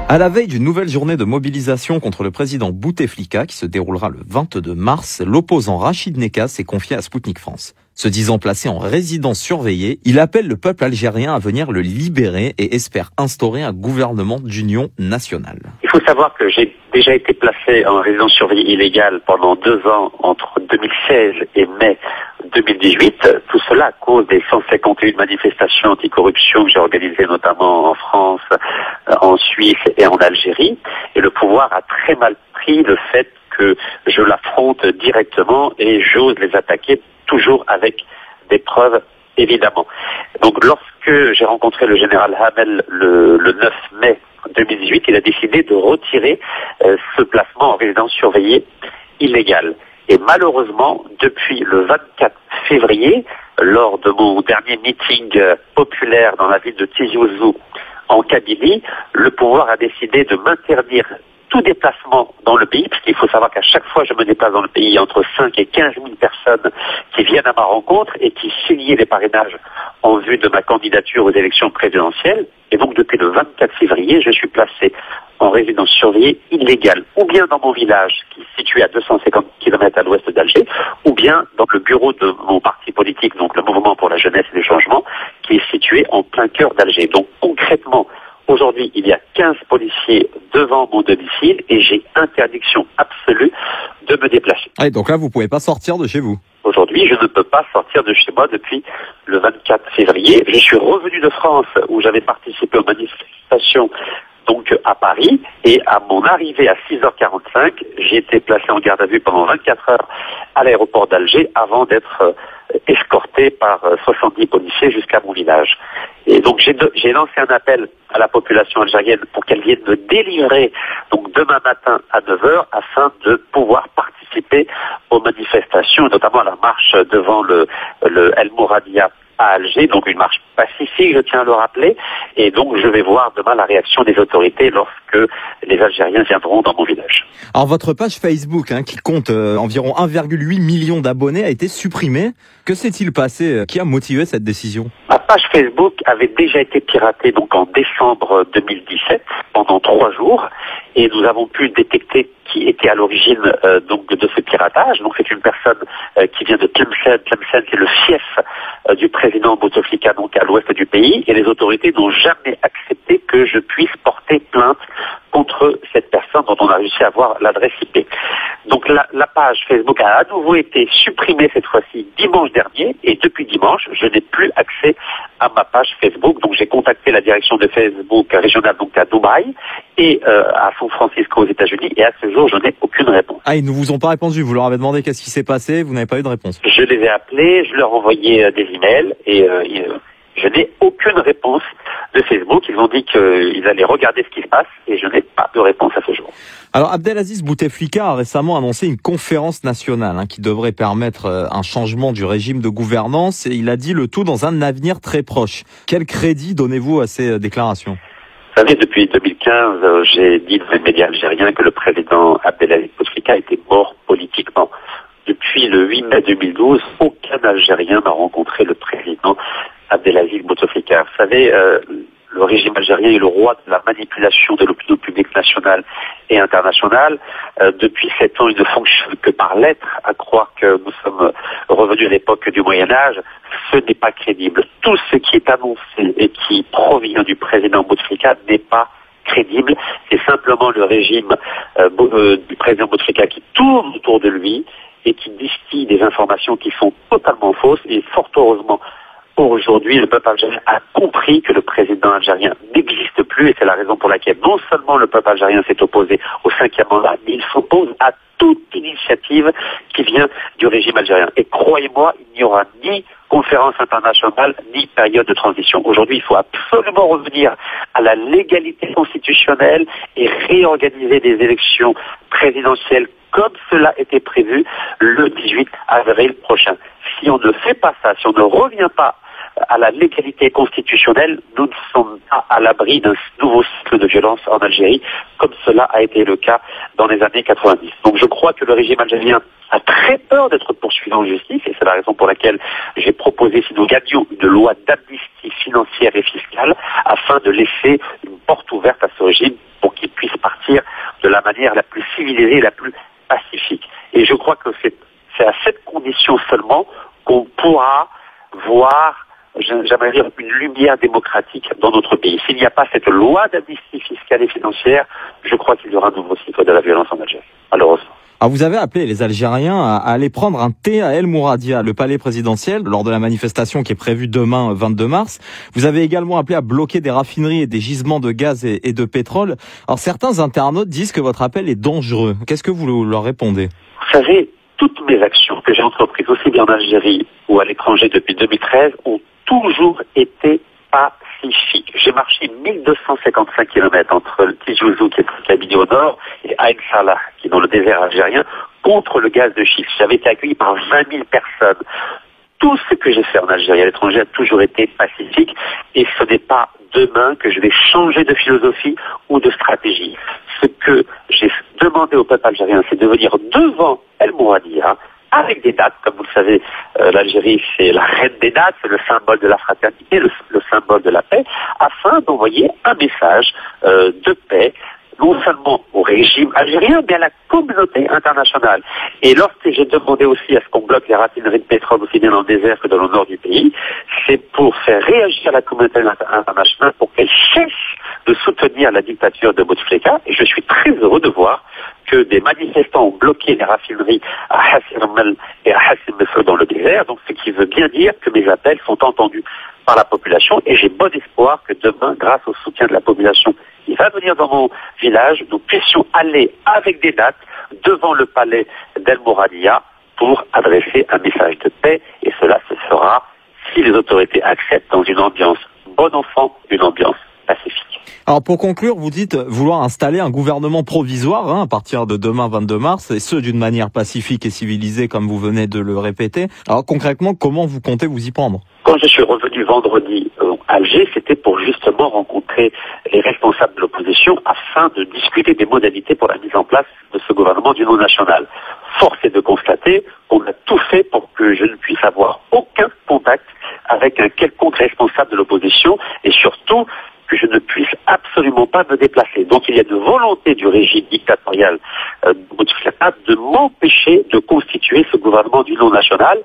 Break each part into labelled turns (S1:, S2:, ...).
S1: À la veille d'une nouvelle journée de mobilisation contre le président Bouteflika qui se déroulera le 22 mars, l'opposant Rachid Nekka s'est confié à Sputnik France. Se disant placé en résidence surveillée, il appelle le peuple algérien à venir le libérer et espère instaurer un gouvernement d'union nationale.
S2: Il faut savoir que j'ai déjà été placé en résidence surveillée illégale pendant 2 ans entre 2016 et mai 2018. Tout cela à cause des 151 manifestations anticorruption que j'ai organisées notamment en France, en Suisse et en Algérie. Et le pouvoir a très mal pris le fait que je l'affronte directement et j'ose les attaquer toujours avec des preuves, évidemment. Donc lorsque j'ai rencontré le général Hamel le 9 mai 2018, il a décidé de retirer ce placement en résidence surveillée illégale. Et malheureusement, depuis le 24 février, lors de mon dernier meeting populaire dans la ville de Tizi Ouzou, en Kabylie, le pouvoir a décidé de m'interdire tout déplacement dans le pays, parce qu'il faut savoir qu'à chaque fois que je me déplace dans le pays, il y a entre 5 et 15 000 personnes qui viennent à ma rencontre et qui signent les parrainages en vue de ma candidature aux élections présidentielles. Et donc depuis le 24 février, je suis placé en résidence surveillée illégale, ou bien dans mon village qui est situé à 250 km à l'ouest d'Alger, ou bien dans le bureau de mon parti politique, donc le Mouvement pour la jeunesse et les changements, qui est situé en plein cœur d'Alger. Donc concrètement, aujourd'hui, il y a 15 policiers devant mon domicile et j'ai interdiction absolue de me déplacer.
S1: Et donc là, vous pouvez pas sortir de chez vous.
S2: Aujourd'hui, je ne peux pas sortir de chez moi depuis le 24 février. Je suis revenu de France où j'avais participé aux manifestations donc à Paris, et à mon arrivée à 6h45, j'ai été placé en garde à vue pendant 24 heures à l'aéroport d'Alger avant d'être escorté par 70 policiers jusqu'à mon village. Et donc j'ai lancé un appel à la population algérienne pour qu'elle vienne me délivrer donc demain matin à 9h afin de pouvoir participer aux manifestations, notamment à la marche devant le El Mouradia à Alger, donc une marche pacifique, je tiens à le rappeler, et donc je vais voir demain la réaction des autorités lorsque les Algériens viendront dans mon village.
S1: Alors votre page Facebook, qui compte environ 1,8 million d'abonnés, a été supprimée. Que s'est-il passé? Qui a motivé cette décision?
S2: Ma page Facebook avait déjà été piratée donc en décembre 2017 pendant 3 jours, et nous avons pu détecter qui était à l'origine donc de ce piratage. Donc c'est une personne qui vient de Tlemcen. Tlemcen, c'est le fief du président Bouteflika, donc à l'ouest du pays, et les autorités n'ont jamais accepté que je puisse porter plainte contre cette personne dont on a réussi à avoir l'adresse IP. Donc la page Facebook a à nouveau été supprimée cette fois-ci dimanche dernier, et depuis dimanche, je n'ai plus accès à ma page Facebook. Donc j'ai contacté la direction de Facebook régionale donc à Dubaï et à San Francisco aux États-Unis, et à ce jour, je n'ai aucune réponse.
S1: Ah, ils ne vous ont pas répondu, vous leur avez demandé qu'est-ce qui s'est passé, vous n'avez pas eu de réponse.
S2: Je les ai appelés, je leur ai envoyé des emails, et je n'ai aucune réponse de Facebook. Ils ont dit qu'ils allaient regarder ce qui se passe, et je n'ai pas de réponse à ce jour.
S1: Alors Abdelaziz Bouteflika a récemment annoncé une conférence nationale qui devrait permettre un changement du régime de gouvernance, et il a dit le tout dans un avenir très proche. Quel crédit donnez-vous à ces déclarations?
S2: Vous savez, depuis 2015, j'ai dit dans les médias algériens que le président Abdelaziz Bouteflika était mort politiquement. Depuis le 8 mai 2012, aucun Algérien n'a rencontré le président Abdelaziz Bouteflika. Vous savez, le régime algérien est le roi de la manipulation de l'opinion publique nationale et internationale. Depuis 7 ans, il ne fonctionne que par lettres, à croire que nous sommes revenus à l'époque du Moyen-Âge. Ce n'est pas crédible. Tout ce qui est annoncé et qui provient du président Bouteflika n'est pas crédible. C'est simplement le régime du président Bouteflika qui tourne autour de lui et qui distille des informations qui sont totalement fausses. Et fort heureusement, aujourd'hui, le peuple algérien a compris que le président algérien n'existe plus, et c'est la raison pour laquelle non seulement le peuple algérien s'est opposé au 5e mandat, mais il s'oppose à toute initiative qui vient du régime algérien. Et croyez-moi, il n'y aura ni conférence internationale, ni période de transition. Aujourd'hui, il faut absolument revenir à la légalité constitutionnelle et réorganiser des élections présidentielles comme cela était prévu le 18 avril prochain. Si on ne fait pas ça, si on ne revient pas à la légalité constitutionnelle, nous ne sommes pas à l'abri d'un nouveau cycle de violence en Algérie, comme cela a été le cas dans les années 90. Donc je crois que le régime algérien a très peur d'être poursuivi en justice, et c'est la raison pour laquelle j'ai proposé, si nous gagnions, une loi d'amnistie financière et fiscale, afin de laisser une porte ouverte à ce régime pour qu'il puisse partir de la manière la plus civilisée et la plus pacifique. Et je crois que c'est à cette condition seulement qu'on pourra voir, j'aimerais dire, une lumière démocratique dans notre pays. S'il n'y a pas cette loi d'amnistie fiscale et financière, je crois qu'il y aura un nouveau cycle de la violence en Algérie, malheureusement.
S1: Alors vous avez appelé les Algériens à aller prendre un thé à El Mouradia, le palais présidentiel, lors de la manifestation qui est prévue demain, 22 mars. Vous avez également appelé à bloquer des raffineries et des gisements de gaz et de pétrole. Alors certains internautes disent que votre appel est dangereux. Qu'est-ce que vous leur répondez?
S2: Vous savez, toutes mes actions que j'ai entreprises, aussi bien en Algérie ou à l'étranger depuis 2013, ont toujours été pacifiques. J'ai marché 1255 km entre le Tijouzou, qui est le Kabylie au nord, et Ain Salah, qui est dans le désert algérien, contre le gaz de schiste. J'avais été accueilli par 20 000 personnes. Tout ce que j'ai fait en Algérie et à l'étranger a toujours été pacifique, et ce n'est pas demain que je vais changer de philosophie ou de stratégie. Ce que j'ai demandé au peuple algérien, c'est de venir devant El Mouradia, avec des dates. Comme vous le savez, l'Algérie, c'est la reine des dates, c'est le symbole de la fraternité, le symbole de la paix, afin d'envoyer un message de paix, non seulement au régime algérien, mais à la communauté internationale. Et lorsque j'ai demandé aussi à ce qu'on bloque les raffineries de pétrole aussi bien dans le désert que dans le nord du pays, c'est pour faire réagir la communauté internationale pour qu'elle cesse de soutenir la dictature de Bouteflika. Et je suis très heureux de voir que des manifestants ont bloqué les raffineries à Hassi-R'Mel et à Hassi-Mefrou dans le désert, donc ce qui veut bien dire que mes appels sont entendus par la population, et j'ai bon espoir que demain, grâce au soutien de la population qui va venir dans mon village, nous puissions aller avec des dates devant le palais d'El Mouradia pour adresser un message de paix, et cela se fera si les autorités acceptent dans une ambiance bon enfant, une ambiance pacifique.
S1: Alors pour conclure, vous dites vouloir installer un gouvernement provisoire à partir de demain 22 mars, et ce d'une manière pacifique et civilisée comme vous venez de le répéter. Alors concrètement, comment vous comptez vous y prendre?
S2: Quand je suis revenu vendredi à Alger, c'était pour justement rencontrer les responsables de l'opposition afin de discuter des modalités pour la mise en place de ce gouvernement d'union nationale. Force est de constater qu'on a tout fait pour que je ne puisse avoir aucun contact avec un quelconque responsable de l'opposition, et surtout que je ne puisse absolument pas me déplacer. Donc il y a une volonté du régime dictatorial de m'empêcher de constituer ce gouvernement d'union nationale,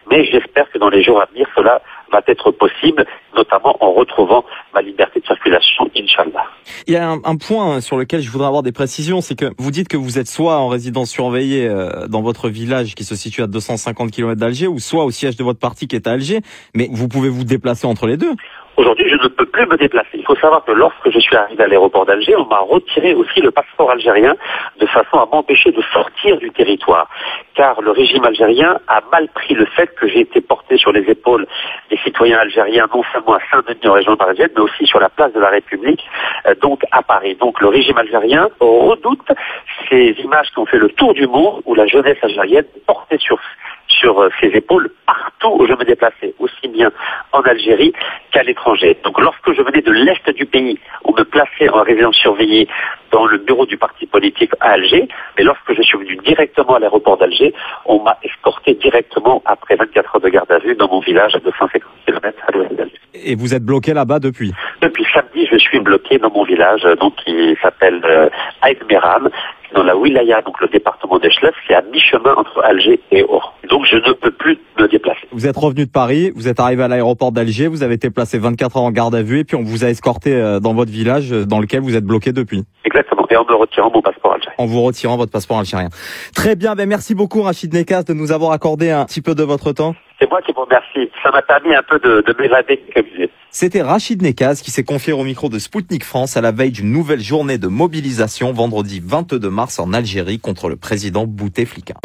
S2: mais j'espère que dans les jours à venir, cela va être possible, notamment en retrouvant ma liberté de circulation, Inch'Allah.
S1: Il y a un point sur lequel je voudrais avoir des précisions, c'est que vous dites que vous êtes soit en résidence surveillée dans votre village qui se situe à 250 km d'Alger, ou soit au siège de votre parti qui est à Alger, mais vous pouvez vous déplacer entre les deux.
S2: Aujourd'hui, je ne peux plus me déplacer. Il faut savoir que lorsque je suis arrivé à l'aéroport d'Alger, on m'a retiré aussi le passeport algérien de façon à m'empêcher de sortir du territoire. Car le régime algérien a mal pris le fait que j'ai été porté sur les épaules des citoyens algériens, non seulement à Saint-Denis en région parisienne, mais aussi sur la place de la République, donc à Paris. Donc le régime algérien redoute ces images qui ont fait le tour du monde, où la jeunesse algérienne est portée sur ses épaules partout où je me déplaçais, aussi bien en Algérie qu'à l'étranger. Donc lorsque je venais de l'Est du pays, on me plaçait en résidence surveillée dans le bureau du parti politique à Alger, mais lorsque je suis venu directement à l'aéroport d'Alger, on m'a escorté directement après 24 heures de garde à vue dans mon village à 250 km à l'ouest d'Alger.
S1: Et vous êtes bloqué là-bas depuis?
S2: Depuis samedi, je suis bloqué dans mon village, donc qui s'appelle Aïd Meram, dans la wilaya, donc le département d'Echlef, c'est à mi-chemin entre Alger et Oran. Donc je ne peux plus me déplacer.
S1: Vous êtes revenu de Paris, vous êtes arrivé à l'aéroport d'Alger, vous avez été placé 24 heures en garde à vue, et puis on vous a escorté dans votre village dans lequel vous êtes bloqué depuis.
S2: Exactement, et en me retirant mon passeport algérien.
S1: En vous retirant votre passeport algérien. Très bien, merci beaucoup Rachid Nekaz de nous avoir accordé un petit peu de votre temps.
S2: C'est moi qui vous remercie. Ça m'a permis un peu de m'évader, comme je disais.
S1: C'était Rachid Nekaz qui s'est confié au micro de Spoutnik France à la veille d'une nouvelle journée de mobilisation vendredi 22 mars en Algérie contre le président Bouteflika.